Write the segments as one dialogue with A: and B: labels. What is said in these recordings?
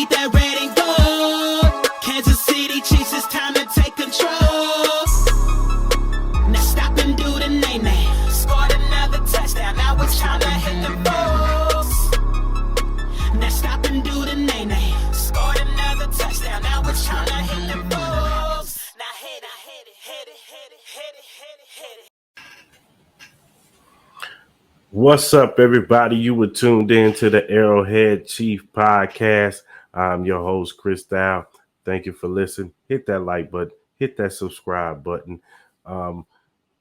A: That red and gold. Kansas City Chiefs, it's time to take control. Now stop and do the nay-nay. Scored another touchdown, now it's time to hit them balls. Now stop and do the nay-nay. Scored another touchdown, now it's time to hit them balls. Now hit it.
B: What's up, everybody? You were tuned in to the Arrowhead Chief Podcast. I'm your host, Cris. Thank you for listening. Hit that like button. Hit that subscribe button.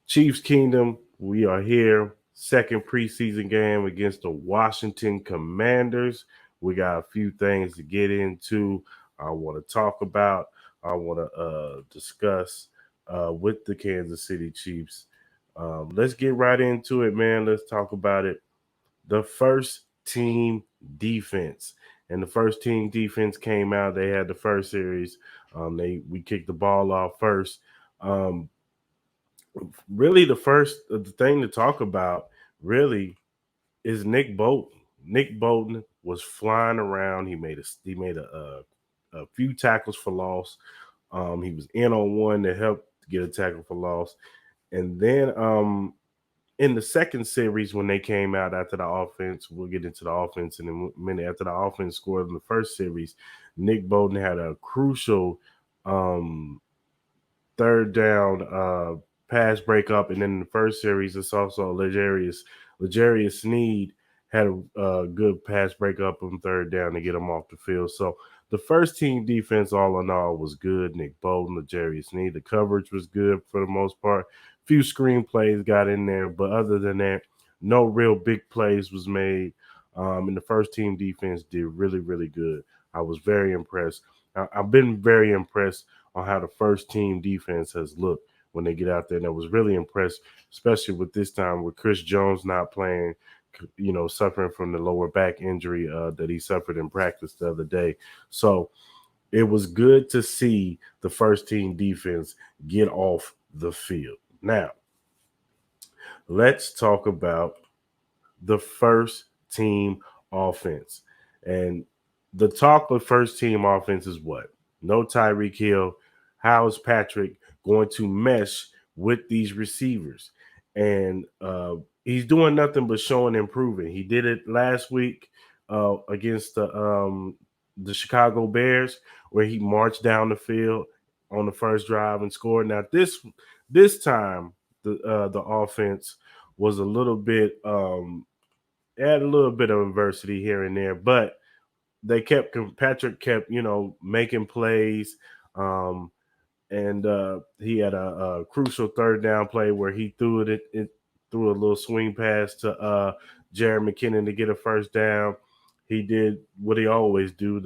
B: Chiefs Kingdom, we are here. Second preseason game against the Washington Commanders. We got a few things to get into. I want to talk about. I want to discuss with the Kansas City Chiefs. Let's get right into it, man. Let's talk about it. The first team defense. And the first team defense came out. They had the first series. We kicked the ball off first. Really, the thing to talk about really is Nick Bolton. Nick Bolton was flying around. He made a few tackles for loss. He was in on one to help get a tackle for loss. And then in the second series, when they came out after the offense, we'll get into the offense in a minute. After the offense scored in the first series, Nick Bolton had a crucial third down pass breakup. And then in the first series, it's also L'Jarius Sneed had a good pass breakup on third down to get him off the field. So the first team defense, all in all, was good. Nick Bolton, L'Jarius Sneed. The coverage was good for the most part. Few screen plays got in there, but other than that, no real big plays was made. And the first team defense did really, really good. I was very impressed. I've been very impressed on how the first team defense has looked when they get out there. And I was really impressed, especially with this time with Chris Jones not playing, suffering from the lower back injury that he suffered in practice the other day. So it was good to see the first team defense get off the field. Now, let's talk about the first team offense. And the talk of first team offense is what? No Tyreek Hill. How is Patrick going to mesh with these receivers? And he's doing nothing but showing improving. He did it last week against the Chicago Bears, where he marched down the field on the first drive and scored. Now, this time, the offense was a little bit had a little bit of adversity here and there, but Patrick kept making plays, and he had a crucial third down play where he threw a little swing pass to Jared McKinnon to get a first down. He did what he always do,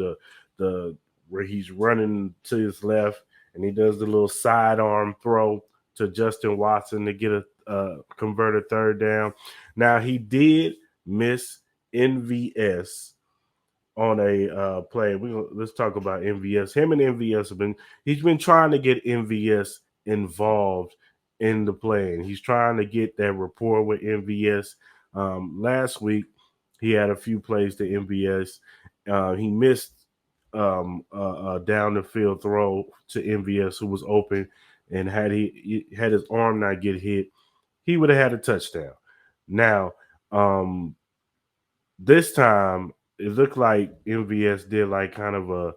B: the where he's running to his left and he does the little sidearm throw to Justin Watson to get a converted third down. Now, he did miss MVS on a play. Let's talk about MVS. Him and MVS he's been trying to get MVS involved in the play, and he's trying to get that rapport with MVS. Last week, he had a few plays to MVS. He missed a down the field throw to MVS, who was open. And had his arm not get hit, he would have had a touchdown. Now, this time it looked like MVS did like kind of a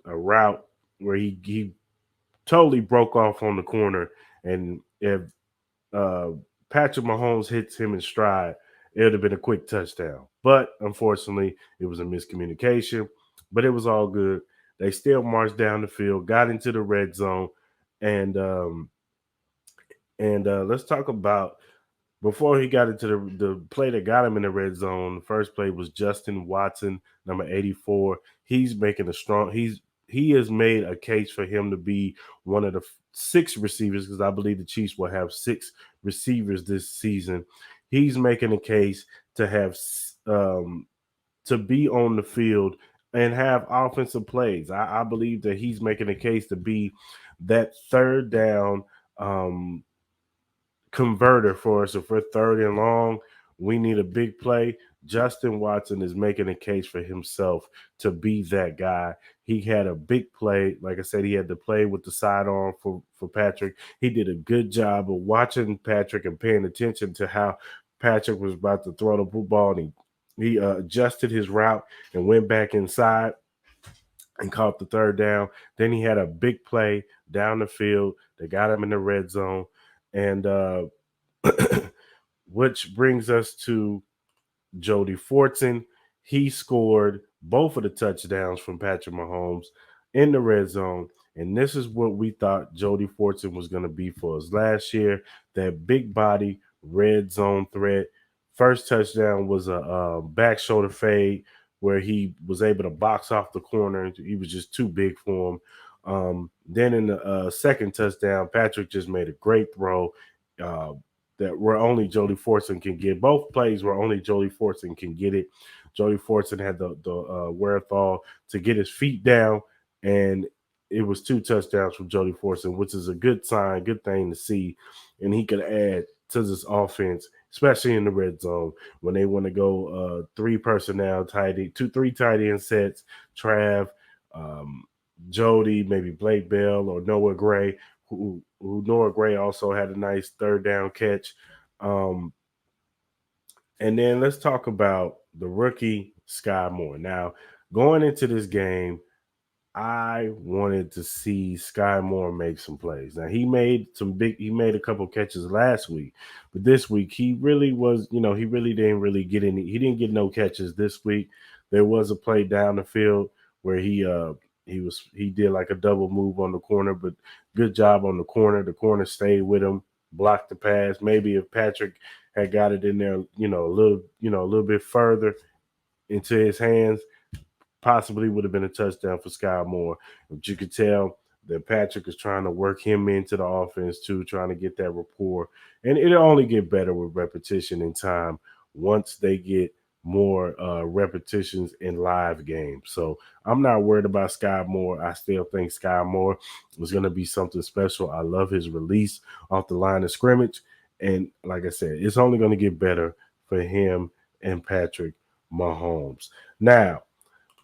B: route where he totally broke off on the corner, and if Patrick Mahomes hits him in stride, it would have been a quick touchdown. But unfortunately, it was a miscommunication. But it was all good. They still marched down the field, got into the red zone, and let's talk about before he got into the play that got him in the red zone. The first play was Justin Watson, number 84. He's making he has made a case for him to be one of the 6 receivers, because I believe the Chiefs will have 6 receivers this season. He's making a case to have to be on the field and have offensive plays. I believe that he's making a case to be that third down converter for us. If we're third and long, we need a big play. Justin Watson is making a case for himself to be that guy. He had a big play. Like I said, he had to play with the sidearm for Patrick. He did a good job of watching Patrick and paying attention to how Patrick was about to throw the football, and he adjusted his route and went back inside and caught the third down. Then he had a big play down the field that got him in the red zone. And which brings us to Jody Fortune. He scored both of the touchdowns from Patrick Mahomes in the red zone. And this is what we thought Jody Fortune was going to be for us last year. That big body red zone threat. First touchdown was a back shoulder fade where he was able to box off the corner. He was just too big for him. Then in the second touchdown, Patrick just made a great throw. That where only Jody Fortune can get. Both plays where only Jody Fortune can get it. Jody Fortune had the wherewithal to get his feet down, and it was 2 touchdowns from Jody Fortune, which is a good sign, good thing to see. And he could add to this offense, especially in the red zone when they want to go 3 personnel tight end, 3 tight end sets, Trav, Jody, maybe Blake Bell or Noah Gray. Who Noah Gray also had a nice third down catch. And then let's talk about the rookie Skye Moore. Now, going into this game, I wanted to see Skye Moore make some plays. Now he made a couple catches last week, but this week he really didn't really get any. He didn't get no catches this week. There was a play down the field where he did like a double move on the corner, but good job on the corner. The corner stayed with him, blocked the pass. Maybe if Patrick had got it in there, a little bit further into his hands, possibly would have been a touchdown for Skye Moore. But you could tell that Patrick is trying to work him into the offense too, trying to get that rapport. And it'll only get better with repetition and time once they get more repetitions in live games. So I'm not worried about Skye Moore. I still think Skye Moore is going to be something special. I love his release off the line of scrimmage. And like I said, it's only going to get better for him and Patrick Mahomes. Now,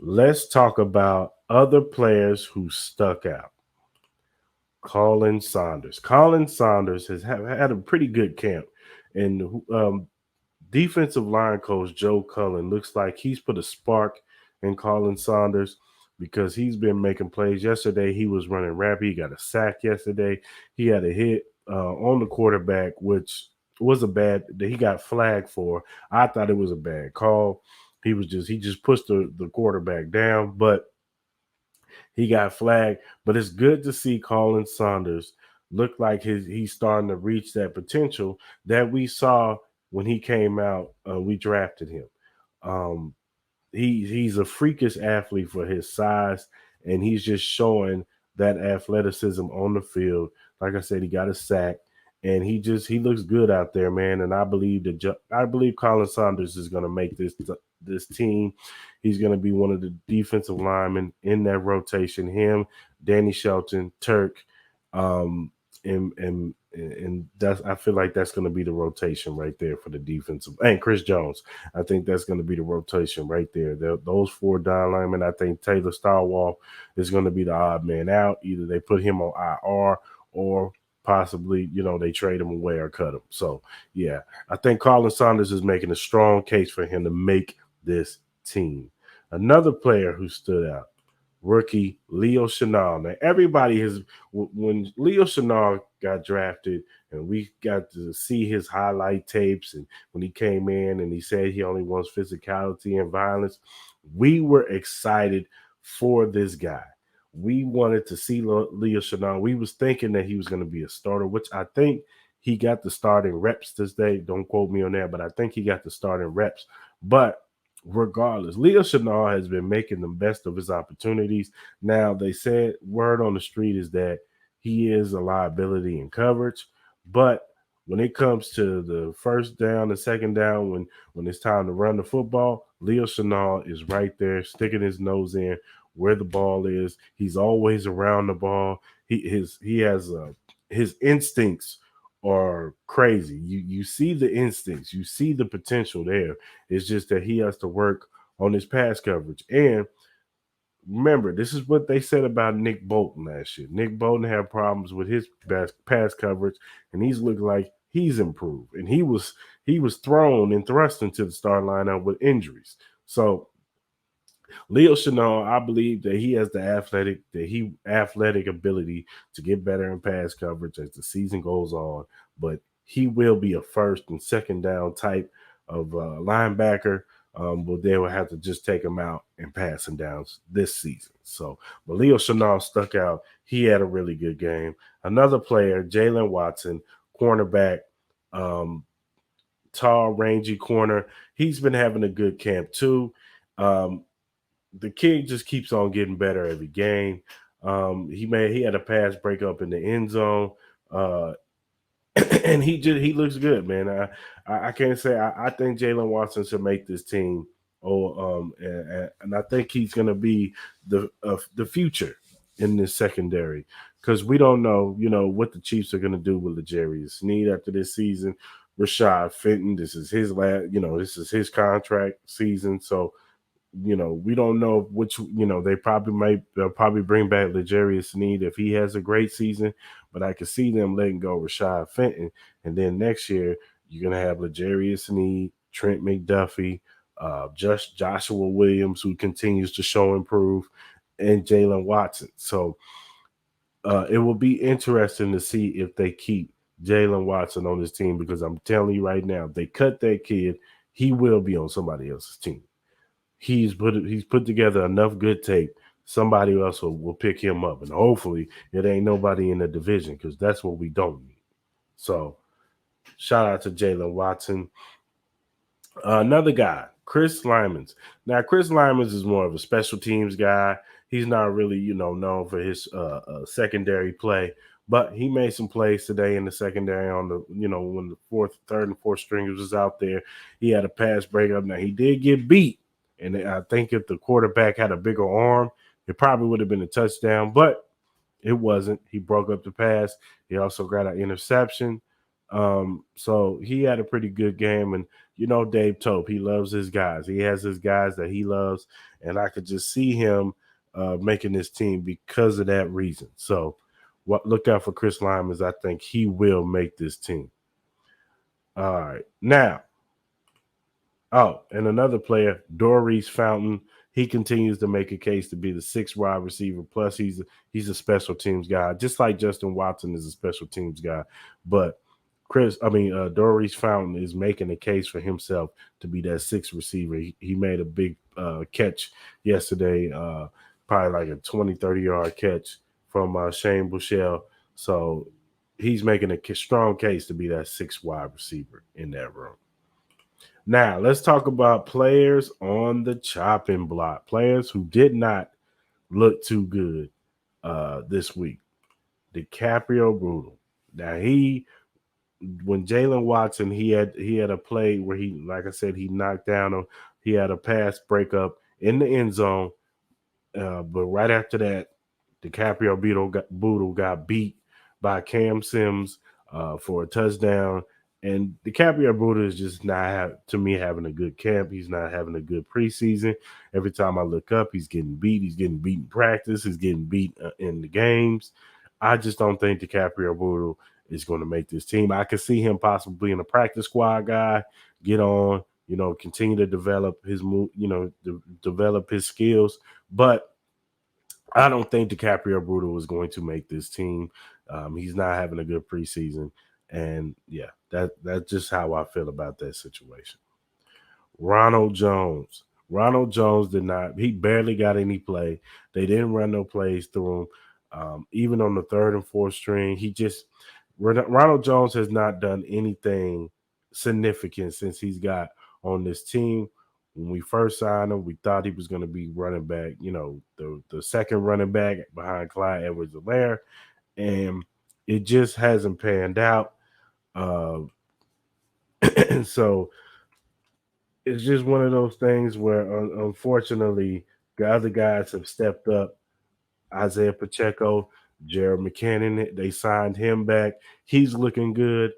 B: let's talk about other players who stuck out. Colin Saunders. Colin Saunders has had a pretty good camp. And defensive line coach Joe Cullen looks like he's put a spark in Colin Saunders because he's been making plays. Yesterday, he was running rapid. He got a sack yesterday. He had a hit on the quarterback, which was he got flagged for. I thought it was a bad call. He just pushed the quarterback down, but he got flagged. But it's good to see Colin Saunders look like he's starting to reach that potential that we saw when he came out. We drafted him. He's a freakish athlete for his size, and he's just showing that athleticism on the field. Like I said, he got a sack, and he looks good out there, man. And I believe Colin Saunders is going to make this team. He's going to be one of the defensive linemen in that rotation. Him, Danny Shelton, Turk, and that's, I feel like that's going to be the rotation right there for the defensive, and Chris Jones. I think that's going to be the rotation right there. Those 4 down linemen. I think Taylor Starwall is going to be the odd man out. Either they put him on IR or possibly, they trade him away or cut him. So, yeah, I think Colin Saunders is making a strong case for him to make this team. Another player who stood out, rookie Leo Chenal. Now, everybody when Leo Chenal got drafted and we got to see his highlight tapes, and when he came in and he said he only wants physicality and violence, we were excited for this guy. We wanted to see Leo Chenal. We was thinking that he was going to be a starter, which I think he got the starting reps this day. Don't quote me on that, but I think he got the starting reps. But regardless, Leo Chenal has been making the best of his opportunities. Now, they said word on the street is that he is a liability in coverage, but when it comes to the first down, the second down, when it's time to run the football, Leo Chenal is right there, sticking his nose in where the ball is. He's always around the ball. His instincts are crazy. You see the instincts, you see the potential there. It's just that he has to work on his pass coverage. And remember, this is what they said about Nick Bolton last year. Nick Bolton had problems with his pass coverage, and he's looking like he's improved. And he was thrown and thrust into the start lineup with injuries. So Leo Chenal, I believe that he has the athletic ability to get better in pass coverage as the season goes on, but he will be a first and second down type of linebacker. But they will have to just take him out and pass him down this season. So, but Leo Chenal stuck out. He had a really good game. Another player, Jalen Watson, cornerback, um, tall, rangy corner. He's been having a good camp too. Um, the kid just keeps on getting better every game. He had a pass breakup in the end zone, uh, and he looks good, man. I can't say I think Jalen Watson should make this team. And I think he's going to be the future in this secondary because we don't know, what the Chiefs are going to do with L'Jarius Sneed after this season. Rashad Fenton, this is his last, this is his contract season, so we don't know which, they'll probably bring back L'Jarius Sneed if he has a great season, but I can see them letting go Rashad Fenton. And then next year, you're going to have L'Jarius Sneed, Trent McDuffie, just Joshua Williams, who continues to show improve, and Jalen Watson. So it will be interesting to see if they keep Jalen Watson on this team because I'm telling you right now, if they cut that kid, he will be on somebody else's team. He's put together enough good tape. Somebody else will pick him up, and hopefully it ain't nobody in the division because that's what we don't need. So shout out to Jalen Watson. Another guy, Cris Lymans. Now, Cris Lymans is more of a special teams guy. He's not really, known for his secondary play, but he made some plays today in the secondary on the, when the third and fourth stringers was out there. He had a pass breakup. Now, he did get beat, and I think if the quarterback had a bigger arm, it probably would have been a touchdown, but it wasn't. He broke up the pass. He also got an interception. So he had a pretty good game. And, Dave Tope, he loves his guys. He has his guys that he loves. And I could just see him making this team because of that reason. So look out for Cris Lymans. I think he will make this team. All right. Now, and another player, Doris Fountain. He continues to make a case to be the sixth wide receiver. Plus, he's a special teams guy, just like Justin Watson is a special teams guy. But Doris Fountain is making a case for himself to be that sixth receiver. He made a big catch yesterday, probably like a 20, 30-yard catch from Shane Buechele. So he's making a strong case to be that sixth wide receiver in that room. Now, let's talk about players on the chopping block, players who did not look too good this week. DiCaprio Brutal. Now, when Jalen Watson, he had a play where he, like I said, he knocked down him. He had a pass breakup in the end zone. But right after that, DiCaprio Brutal got beat by Cam Sims for a touchdown. And DiCaprio Brutal is just not, to me, having a good camp. He's not having a good preseason. Every time I look up, he's getting beat. He's getting beat in practice. He's getting beat in the games. I just don't think DiCaprio Brutal is going to make this team. I could see him possibly being a practice squad guy, get on, continue to develop his move, develop his skills. But I don't think DiCaprio Brutal is going to make this team. He's not having a good preseason. And yeah, that's just how I feel about that situation. Ronald Jones. Ronald Jones he barely got any play. They didn't run no plays through him. Even on the third and fourth string, Ronald Jones has not done anything significant since he's got on this team. When we first signed him, we thought he was going to be running back, the second running back behind Clyde Edwards-Helaire, and it just hasn't panned out. So it's just one of those things where, unfortunately, the other guys have stepped up. Isaiah Pacheco, Jared McKinnon, they signed him back. He's looking good.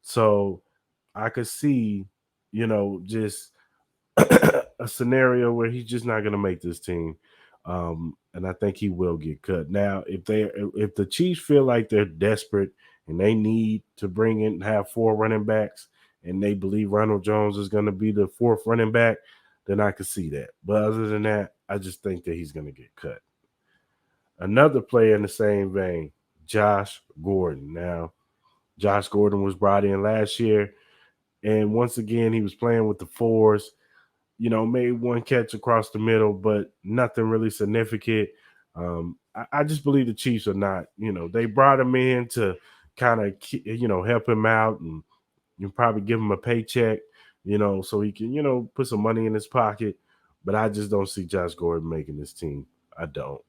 B: So I could see, just a scenario where he's just not going to make this team. And I think he will get cut. Now, if the Chiefs feel like they're desperate and they need to bring in have 4 running backs and they believe Ronald Jones is going to be the 4th running back, then I could see that. But other than that, I just think that he's going to get cut. Another player in the same vein, Josh Gordon. Now, Josh Gordon was brought in last year, and once again, he was playing with the 4s. Made one catch across the middle, but nothing really significant. I just believe the Chiefs are not, they brought him in to kind of, help him out and you probably give him a paycheck, so he can, put some money in his pocket. But I just don't see Josh Gordon making this team. I don't.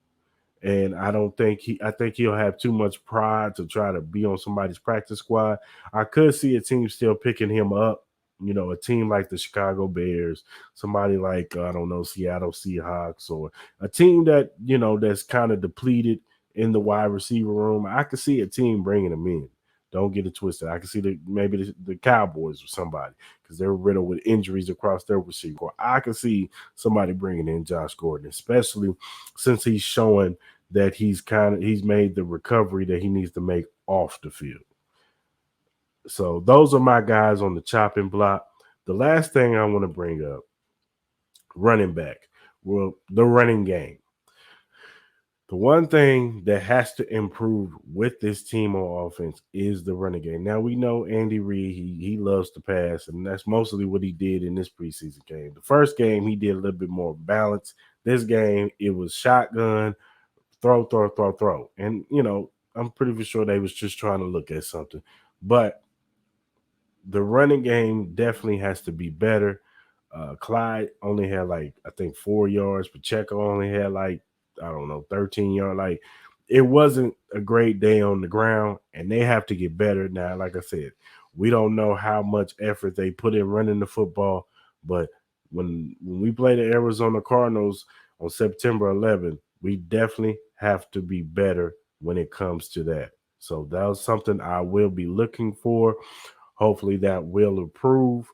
B: And I don't think I think he'll have too much pride to try to be on somebody's practice squad. I could see a team still picking him up, a team like the Chicago Bears, somebody like, I don't know, Seattle Seahawks, or a team that, that's kind of depleted in the wide receiver room. I could see a team bringing him in. Don't get it twisted. I can see maybe the Cowboys or somebody because they're riddled with injuries across their receiver. I can see somebody bringing in Josh Gordon, especially since he's showing that he's made the recovery that he needs to make off the field. So those are my guys on the chopping block. The last thing I want to bring up, running back. Well, the running game. The one thing that has to improve with this team on offense is the running game. Now we know Andy Reid, he loves to pass, and that's mostly what he did in this preseason game. The first game, he did a little bit more balance. This game, it was shotgun, throw. And, I'm pretty sure they was just trying to look at something. But the running game definitely has to be better. Clyde only had I think 4 yards. Pacheco only had 13 yards. It wasn't a great day on the ground, and they have to get better. Now, like I said, we don't know how much effort they put in running the football, but when we play the Arizona Cardinals on September 11th, we definitely have to be better when it comes to that. So that was something I will be looking for. Hopefully that will improve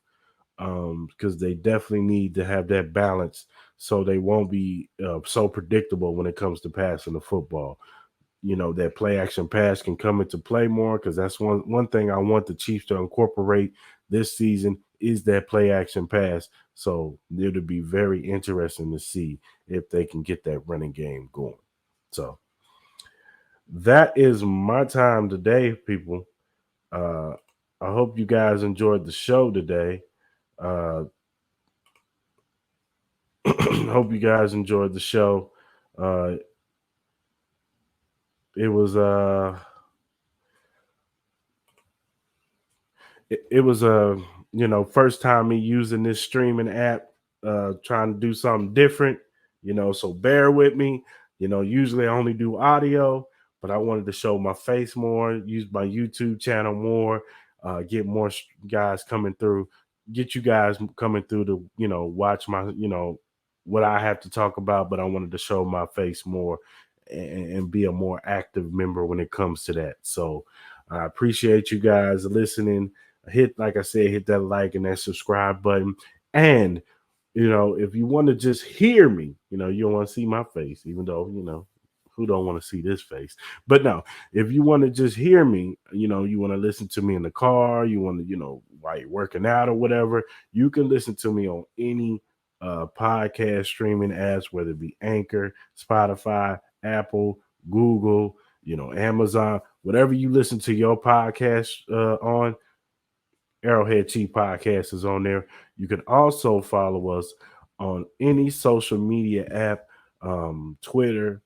B: because they definitely need to have that balance so they won't be so predictable when it comes to passing the football. That play action pass can come into play more because that's one thing I want the Chiefs to incorporate this season is that play action pass. So it'll be very interesting to see if they can get that running game going. So that is my time today, people. I hope you guys enjoyed the show today. Hope you guys enjoyed the show. It was it was a first time me using this streaming app, trying to do something different, so bear with me. Usually I only do audio, but I wanted to show my face more, use my YouTube channel more, get more guys coming through, get you guys coming through to watch my what I have to talk about, but I wanted to show my face more and be a more active member when it comes to that. So I appreciate you guys listening. Like I said, hit that like and that subscribe button. And, if you want to just hear me, you don't want to see my face, even though, who don't want to see this face? But no, if you want to just hear me, you want to listen to me in the car, you want to, while you're working out or whatever, you can listen to me on any podcast streaming apps, whether it be Anchor, Spotify, Apple, Google, Amazon, whatever you listen to your podcast on. Arrowhead Chief Podcast is on there. You can also follow us on any social media app, Twitter,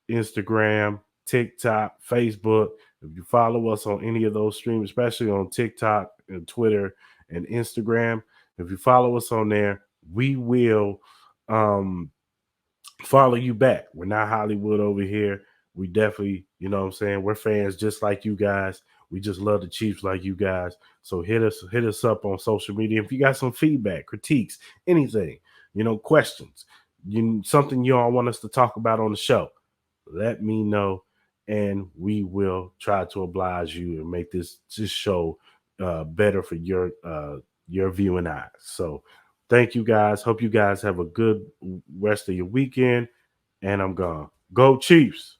B: Instagram, TikTok, Facebook. If you follow us on any of those streams, especially on TikTok and Twitter and Instagram, if you follow us on there, we will follow you back. We're not Hollywood over here. We definitely, we're fans just like you guys. We just love the Chiefs like you guys. So hit us up on social media. If you got some feedback, critiques, anything, questions, something you all want us to talk about on the show, let me know. and we will try to oblige you and make this show better for your viewing eyes. So thank you guys. Hope you guys have a good rest of your weekend. And I'm gone. Go Chiefs.